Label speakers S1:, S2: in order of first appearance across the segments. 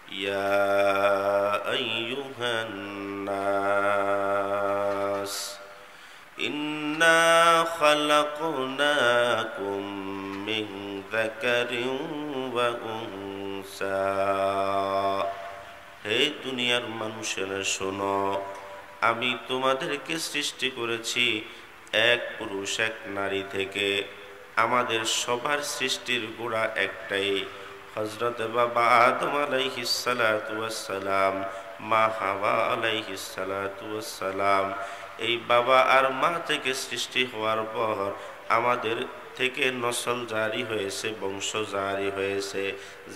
S1: يا أيها الناس إنا خلقناكم من ذكر وأنثى হে দুনিয়ার মানুষেরা শোনো, আমি তোমাদেরকে সৃষ্টি করেছি এক পুরুষ এক নারী থেকে। আমাদের সবার সৃষ্টির গোড়া একটাই, হযরত বাবা আদম আলাইহিস সালাতু ওয়াস সালাম, মা হাওয়া আলাইহিস সালাতু ওয়াস সালাম। এই বাবা আর মা থেকে সৃষ্টি হওয়ার পর আমাদের থেকে নসল জারি হয়েছে, বংশ জারি হয়েছে,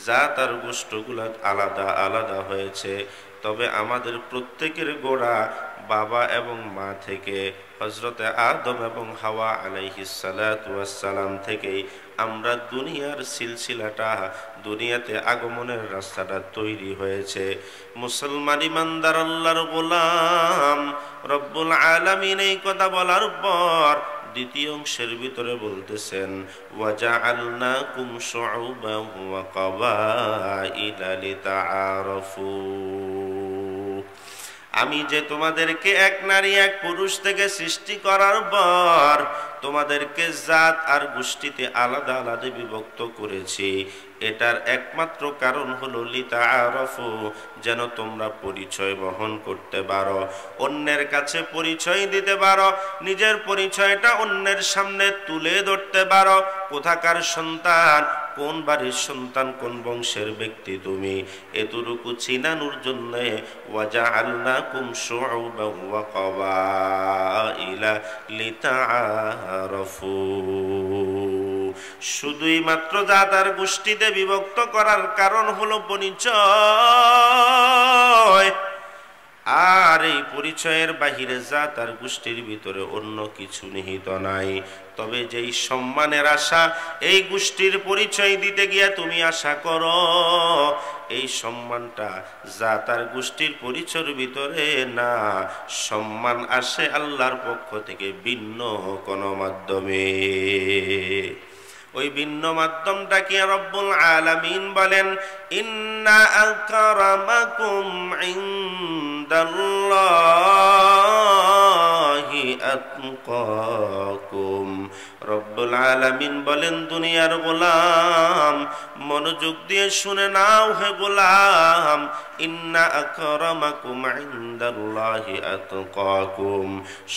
S1: জাত আর গোষ্ঠগুলো আলাদা আলাদা হয়েছে। তবে আমাদের প্রত্যেকের গোড়া বাবা এবং মা থেকে, হযরতে আদম এবং হাওয়া আলাইহিস সালাতু ওয়াস সালাম থেকেই আমরা দুনিয়ার সিলসিলাটা, দুনিয়াতে আগমনের রাস্তাটা তৈরি হয়েছে। মুসলমান ইমানদার আল্লাহর গোলাম রব্বুল আলামিন এই কথা বলার পর দ্বিতীয় অংশের ভিতরে বলতেছেন, ওয়াজআলনাকুম শুউবান ওয়া ক্বাবাইলা লিতাআরাফু। আমি যে তোমাদেরকে এক নারী এক পুরুষ থেকে সৃষ্টি করার পর তোমাদেরকে জাত আর গোষ্ঠীতে আলাদা আলাদা বিভক্ত করেছি, এটার একমাত্র কারণ হলো লিতাআরাফু, যেন তোমরা পরিচয় বহন করতে পারো, অন্যের কাছে পরিচয় দিতে পারো, নিজের পরিচয়টা অন্যের সামনে তুলে ধরতে পারো। কোথাকার সন্তান, কোন বাড়ির সন্তান, কোন বংশের ব্যক্তি তুমি, এতটুকু চিনানোর জন্য ওয়াজআলনাকুম শুউবান ওয়া ক্বাবাইলা লিতাআরাফু। শুধুই মাত্র জাত আর গোষ্ঠীতে বিভক্ত করার কারণ হলো পরিচয়। আর এই পরিচয়ের বাহিরে জাত আর গোষ্ঠীর ভিতরে অন্য কিছু নিহিত নাই। তবে যেই সম্মানের আশা এই গোষ্ঠীর পরিচয় দিতে গিয়া তুমি আশা করো, এই সম্মানটা জাত আর গোষ্ঠীর পরিচয়ের ভিতরে না, সম্মান আসে আল্লাহর পক্ষ থেকে ভিন্ন কোনো মাধ্যমে। ওই ভিন্ন মাধ্যমটা কি? রব্বুল আলামিন বলেন, ইন্না আকরামাকুম ইনদাল্লাহি আতকাকুম। রব্বুল আলামিন বলেন, দুনিয়ার গোলাম মনোযোগ দিয়ে শুনে নাও হে গোলাম, ইন্না আকরামাকুম ইনদাল্লাহি আতকাকুম।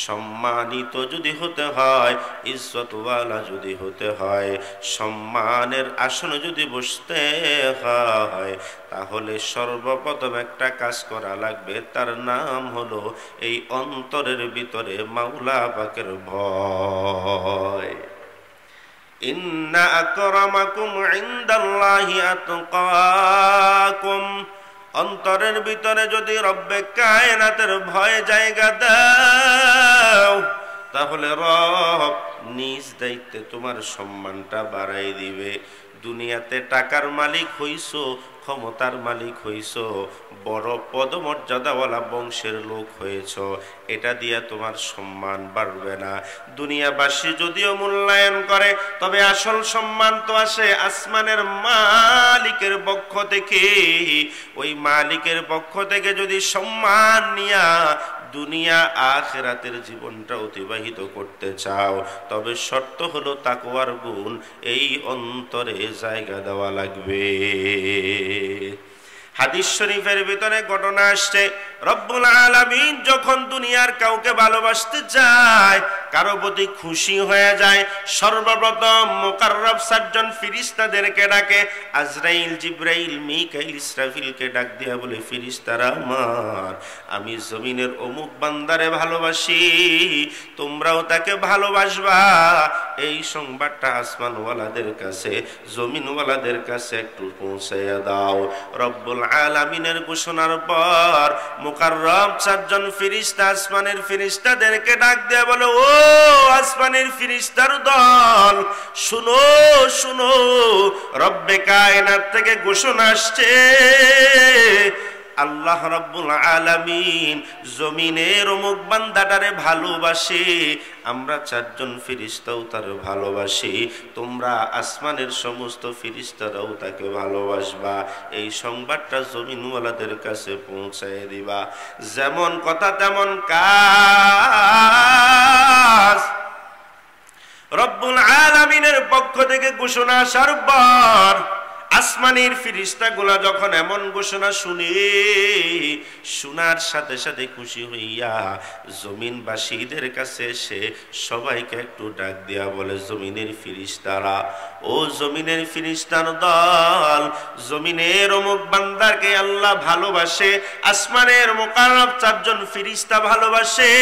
S1: সম্মানিত যদি হতে হয়, ইজ্জতওয়ালা যদি হতে হয়, সম্মানের আসনে যদি বসতে হয়, তাহলে সর্বপ্রথম একটা কাজ করা লাগবে, তার নাম হলো এই অন্তরের ভিতরে মাওলা পাকের ভয়। ইন্না আকরামাকুম ইনদাল্লাহি আতকাকুম। অন্তরের ভিতরে যদি রব্বে কায়নাতের ভয় জায়গা দাও, তাহলে রব নিজ দায়িত্বে তোমার সম্মানটা বাড়াই দিবে। দুনিয়াতে টাকার মালিক হইছো, ক্ষমতার মালিক হইছো, বড় পদমর্যাদাওয়ালা বংশের লোক হয়েছ, এটা দিয়া তোমার সম্মান বাড়বে না। দুনিয়াবাসী যদিও মূল্যায়ন করে, তবে আসল সম্মান তো আসে আসমানের মালিকের পক্ষ থেকে। ওই মালিকের পক্ষ থেকে যদি সম্মান নিয়া দুনিয়া আখিরাতের জীবনটা অতিবাহিত করতে চাও, তবে শর্ত হলো তাকওয়ার গুণ এই অন্তরে জায়গা দেওয়া লাগবে। হাদিস শরীফের ভিতরে ঘটনা আসছে, রব্বুল আলামিন যখন দুনিয়ার কাউকে ভালোবাসতে চায়, কারো প্রতি খুশি হয়ে যায়, সর্বপ্রথম মুকাররব 7 জন ফেরেশতাদেরকে ডাকে, আজরাইল, জিবরাইল, মিকাইল, ইসরাফিলকে ডাক দিয়া বলে, ফেরেশতারা আমার, আমি জমিনের অমুক বান্দারে ভালোবাসি, তোমরাও তাকে ভালোবাসবা। এই সংবাদটা আসমানওয়ালাদের কাছে, জমিনওয়ালাদের কাছে একটু পৌঁছাইয়া দাও। রব্বুল আলামিনের ঘোষণার পর মুকাররব 4 জন ফেরেশতা আসমানের ফেরেশতাদেরকে ডাক দিয়ে বলে, ও আসমানের ফেরেশতার দল, শুনো শুনো, রব্বে কায়নাত থেকে ঘোষণা আসছে, আল্লাহ রাব্বুল আলামিন জমিনের অমুক বান্দাটারে ভালোবাসে, আমরা চারজন ফেরেশতাও তার ভালোবাসি, তোমরা আসমানের সমস্ত ফেরেশতারাও তাকে ভালোবাসবা। এই সংবাদটা জমিনওয়ালাদের কাছে পৌঁছায় দিবা। যেমন কথা তেমন কাজ। রব্বুল আলামিনের পক্ষ থেকে ঘোষণা আসার পর আসমানের ফেরেশতাগুলা যখন এমন ঘোষণা শুনে, শোনার সাথে সাথে খুশি হইয়া জমিনবাসীদের কাছে এসে সবাইকে একটু ডাক দিয়া বলে, জমিনের ফেরেশতারা, ও জমিনের ফেরেশতার দল, জমিনের অমুক বান্দাকে আল্লাহ ভালোবাসে, আসমানের মুকাররব চারজন ফেরেশতা ভালোবাসে,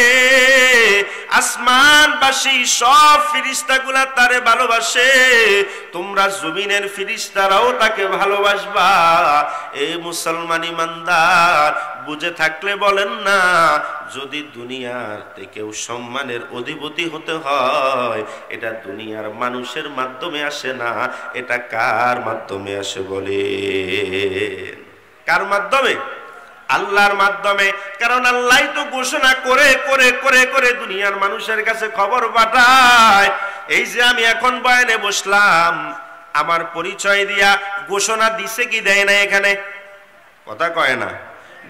S1: আসমানবাসী সব ফেরেশতাগুলা তারে ভালোবাসে, তোমরা জমিনের ফেরেশতারাও তাকে ভালোবাসবা। এই মুসলমান ইমানদার বুঝে থাকলে বলেন না, যদি দুনিয়ার থেকেও সম্মানের অধিপতি হতে হয়, এটা দুনিয়ার মানুষের মাধ্যমে আসে না, এটা কার মাধ্যমে আসে বলেন? কার মাধ্যমে? আল্লাহর মাধ্যমে। কারণ আল্লাহই তো ঘোষণা করে করে করে করে দুনিয়ার মানুষের কাছে খবর পাঠায়। এই যে আমি এখন বয়ানে বসলাম, আমার পরিচয় দিয়া ঘোষণা দিছে কি দেয় না? এখানে কথা কয় না।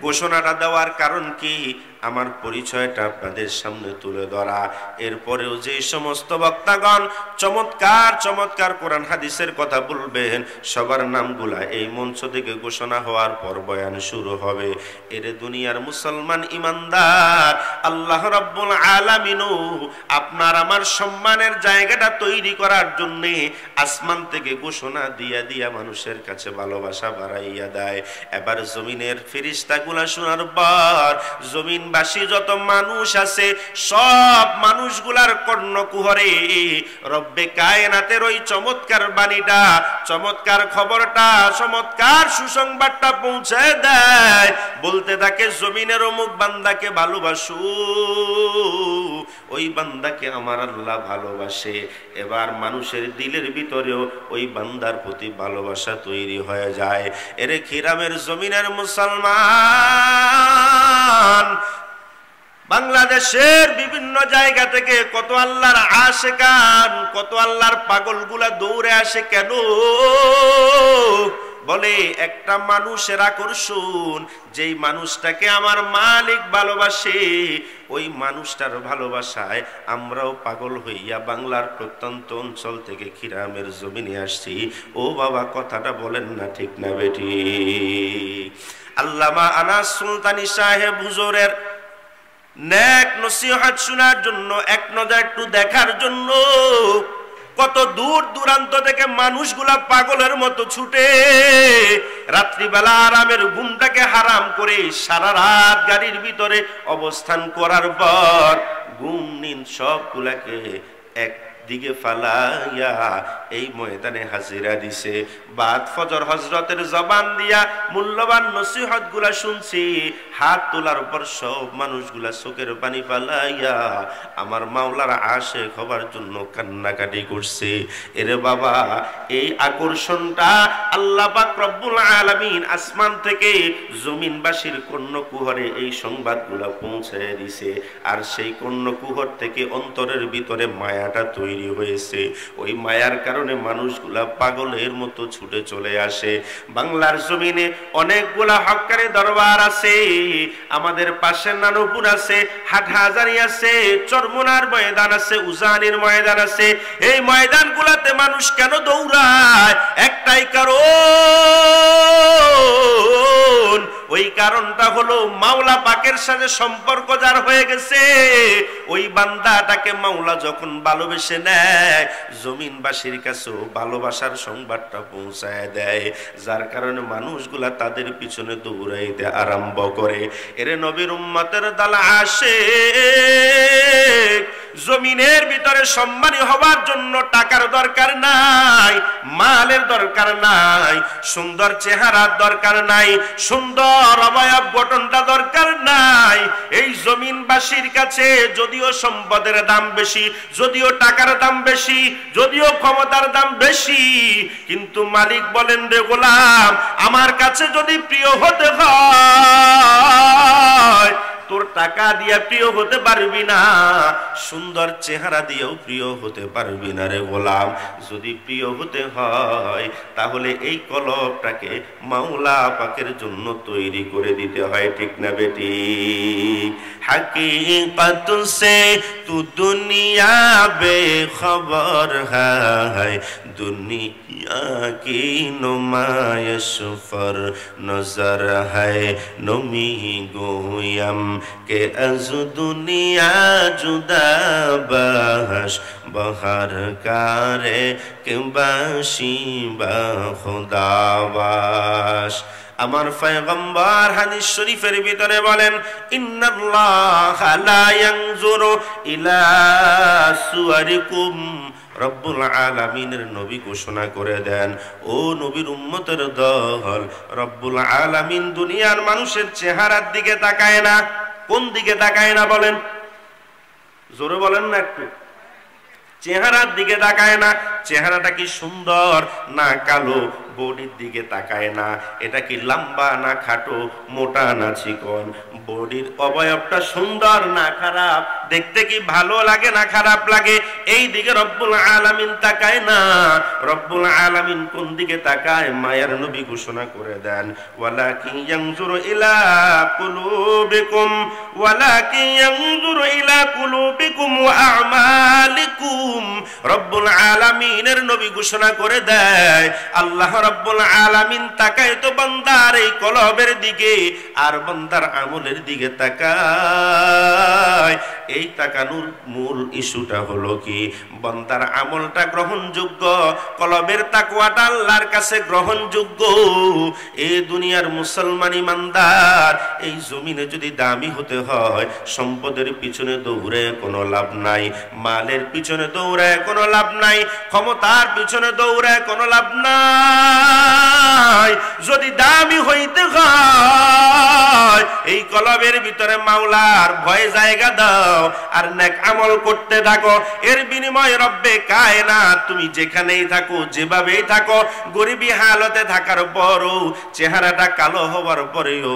S1: ঘোষণাটা দেওয়ার কারণ কি? আমার পরিচয়টা আপনাদের সামনে তুলে ধরা। এরপরেও যে সমস্ত বক্তাগণ চমৎকার চমৎকার কোরআন হাদিসের কথা বলবেন, সবার নামগুলা এই মঞ্চ থেকে ঘোষণা হওয়ার পর বয়ান শুরু হবে। এর দুনিয়ার মুসলমান ইমানদার, আল্লাহ রাব্বুল আলামিনও আপনার আমার সম্মানের জায়গাটা তৈরি করার জন্যে আসমান থেকে ঘোষণা দিয়া দিয়া মানুষের কাছে ভালোবাসা বাড়াইয়া দেয়। এবার জমিনের ফেরেশতাগুলা শোনার পর জমিনবাসী যত মানুষ আছে, সব মানুষগুলার কর্ণকুহরে রব্বে কায়নাতের ওই চমৎকার বাণীটা, চমৎকার খবরটা, চমৎকার সুসংবাদটা পৌঁছে দেয়। বলতে থাকে, জমিনের অমুক বান্দাকে ভালোবাসো, ওই বান্দাকে আমার আল্লাহ ভালোবাসে। এবার মানুষের দিলের ভিতরেও ওই বান্দার প্রতি ভালোবাসা তৈরি হয়ে যায়। এরে খিরামের জমিনের মুসলমান, বাংলাদেশের বিভিন্ন জায়গা থেকে কত আল্লাহর আশিকান, কত আল্লাহর পাগলগুলা দৌড়ে আসে কেন? বলে একটা মানুষের আকর্ষণ, যেই মানুষটাকে আমার মালিক ভালোবাসে, ওই মানুষটার ভালোবাসায় আমরাও পাগল হইয়া বাংলার প্রত্যন্ত অঞ্চল থেকে খিরামের জমিনে আসছি। ও বাবা, কথাটা বলেন না ঠিক না বেটি? আল্লামা আনাস সুলতানী সাহেব হুজুরের নেক নসিহত শোনার জন্য, এক নজর একটু দেখার জন্য কত দূর দূরান্ত থেকে মানুষগুলা পাগলের মতো ছুটে, রাত্রিবেলা আরামের ঘুমটাকে হারাম করে সারা রাত গাড়ির ভিতরে অবস্থান করার পর ঘুম নিন সবগুলাকে একদিকে ফালাইয়া এই ময়দানে হাজিরা দিছে। বাদ ফজর হজরতের জবান দিয়া মূল্যবান নসিহত গুলা শুনছি। হাত তোলার পর সব মানুষগুলা চোখের পানি ফালাইয়া আমার মাওলার আশিক হবার জন্য কান্নাকাটি করছে। এরে বাবা, এই আকর্ষণটা আল্লাহ পাক রব্বুল আলামিন আসমান থেকে জমিনবাসীর কর্ণকুহরে এই সংবাদগুলা পৌঁছে দিছে। আর সেই কর্ণকুহর থেকে অন্তরের ভিতরে মায়াটা তৈরি হয়েছে। ওই মায়ার কারণে মানুষগুলা পাগলের মতো ছুটে চলে আসে। বাংলার জমিনে অনেকগুলা হক্কানি দরবার আছে। আমাদের পাশে নানুপুর আছে, হাটহাজারী আছে, চরমোনার ময়দান আছে, উজানির ময়দান আছে। এই ময়দানগুলাতে মানুষ কেন দৌড়ায়? একটাই কারণ, ওই কারণটা হলো মাওলা পাকের সাথে সম্পর্ক যার হয়ে গেছে, ওই বান্দাটাকে মাওলা যখন ভালোবেসে নেয়, জমিনবাসীর কাছেও ভালোবাসার সংবাদটা পৌঁছায় দেয়। যার কারণে মানুষগুলা তাদের পিছনে দৌড়াইতে আরম্ভ করে। এরে নবীর উম্মতের দল আশিক, জমিনের ভিতরে সম্মানী হওয়ার জন্য টাকার দরকার নাই, মালের দরকার নাই, সুন্দর চেহারার দরকার নাই, সুন্দর অবয়ব গঠনটা দরকার নাই। এই জমিনবাসীর কাছে যদিও সম্পদের দাম বেশি, যদিও টাকার দাম বেশি, যদিও ক্ষমতার দাম বেশি, কিন্তু মালিক বলেন, রে গোলাম, আমার কাছে যদি প্রিয় হতে হয় তোর টাকা দিয়ে প্রিয় হতে পারবি না, সুন্দর চেহারা দিয়েও প্রিয় হতে পারবি না রে গোলাম। যদি প্রিয় হতে হয় তাহলে এই কলবটাকে মাওলা পাকের জন্য তৈরি করে দিতে হয়, ঠিক না বেটি? हकीकत से तू दुनिया बेखबर है, दुनिया की नुमाइश पर नजर है, नमी गोयम के अज दुनिया जुदा बहश बहर कारे के बाशी बा खुदावाश। আমার পয়গম্বর হাদিস শরীফের ভিতরে বলেন, ইন্নাল্লাহা লা ইয়ানজুরু ইলা সুওয়ারিকুম। রব্বুল আলামিনের নবী ঘোষণা করে দেন, ও নবীর উম্মতের দল, রব্বুল আলামিন দুনিয়ার মানুষের চেহারার দিকে তাকায় না। কোন দিকে তাকায় না বলেন? জোরে বলেন না একটু। চেহারার দিকে তাকায় না। চেহারাটা কি সুন্দর না কালো, বডির দিকে তাকায় না। এটা কি লম্বা না খাটো, মোটা না চিকন, বডির অবয়বটা সুন্দর না খারাপ, দেখতে কি ভালো লাগে না খারাপ লাগে, এই দিকে রব্বুল আলামিন তাকায় না। রব্বুল আলামিন কোন দিকে তাকায়? মায়ার নবী ঘোষণা করে দেন, ওয়ালাকিন ইয়ানজুরু ইলা কুলুবিকুম, ওয়ালাকিন ইয়ানজুরু ইলা কুলুবিকুম ওয়া আমালিকুম। রব্বুল আলামিনের নবী ঘোষণা করে দেয়, আল্লাহ রব্বুল আলামিন তাকায় তো বান্দার এই কলবের দিকে আর বান্দার আমলের দিকে তাকায়। এই তাকানোর মূল ইস্যুটা হলো কি? বান্দার আমলটা গ্রহণযোগ্য, কলবের তাকওয়াটা আল্লাহর কাছে গ্রহণযোগ্য। এই দুনিয়ার মুসলমান ইমানদার এই জমিনে যদি দামি হতে হয়, সম্পদের পিছনে দৌড়ে কোনো লাভ নাই, মালের পিছনে দৌড়ে কোনো লাভ নাই, ক্ষমতার পিছনে দৌড়ে কোনো লাভ নাই। যদি দামি হইতে হয় এই কলবের ভিতরে মাওলার ভয় জায়গা দাও আর নেক আমল করতে থাকো। এর বিনিময়ে রব্বে কায়নাত তুমি যেখানেই থাকো, যেভাবেই থাকো, গরিবী হালতে থাকার পরও, চেহারাটা কালো হওয়ার পরেও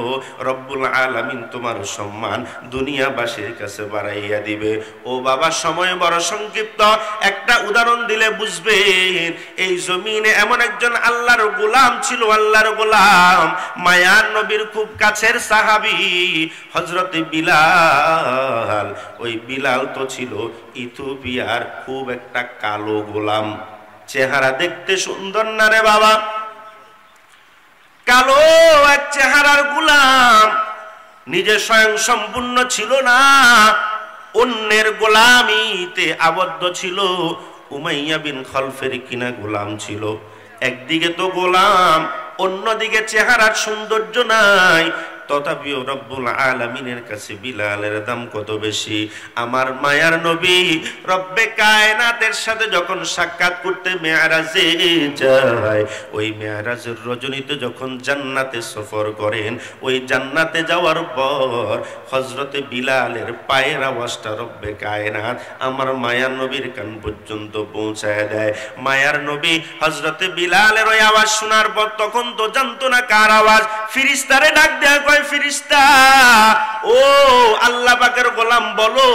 S1: রব্বুল আলামিন তোমার সম্মান দুনিয়াবাসীর কাছে বাড়াইয়া দিবে। ও বাবা, সময় বড় সংক্ষিপ্ত, একটা উদাহরণ দিলে বুঝবেন। এই জমিনে এমন একজন আল্লাহর গোলাম ছিল, আল্লাহর গোলাম, মায়ার নবীর খুব কাছের সাহাবী হযরত বিলাল। ওই বিলাল তো ছিল ইথিওপিয়ার খুব একটা কালো গোলাম। চেহারা দেখতে সুন্দর না রে বাবা, কালো এক চেহারার গোলাম, নিজে স্বয়ং সম্পূর্ণ ছিল না, অন্যের গোলামিতে আবদ্ধ ছিল। উমাইয়া বিন খলফের কিনা গোলাম ছিল। একদিকে তো গোলাম, অন্যদিকে চেহারার সৌন্দর্য নাই। তথাপিও রব্বুল আলামিনের কাছে বিলালের দাম কত বেশি। আমার মায়ার নবী রব্বে কায়নাতের সাথে যখন সাক্ষাৎ করতে মেরাজে যায়, ওই মেরাজের রজনীতে যখন জান্নাতে সফর করেন, ওই জান্নাতে যাওয়ার পর হযরতে বিলালের পায়ের আওয়াজটা রব্বে কায়নাত আমার মায়ার নবীর কান পর্যন্ত পৌঁছায় দেয়। মায়ার নবী হযরতে বিলালের ওই আওয়াজ শোনার পর তখন তো জানতো না কার আওয়াজ। ফেরেশতারে ডাক দেয়া কয়, ফেরেশতা, ও আল্লাহ পাকের গোলাম, বলো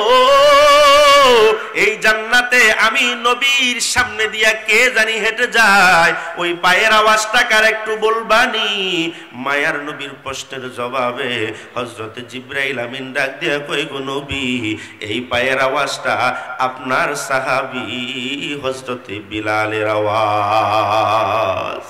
S1: এই জান্নাতে আমি নবীর সামনে দিয়া কে জানি হেঁটে যায়, ওই পায়ের আওয়াজটা কার একটু বলবানি? মায়ার নবীর প্রশ্নের জবাবে হযরত জিবরাইল আমিন ডাক দিয়া কয়, গো নবী, এই পায়ের আওয়াজটা আপনার সাহাবী হযরত বিলালের আওয়াজ।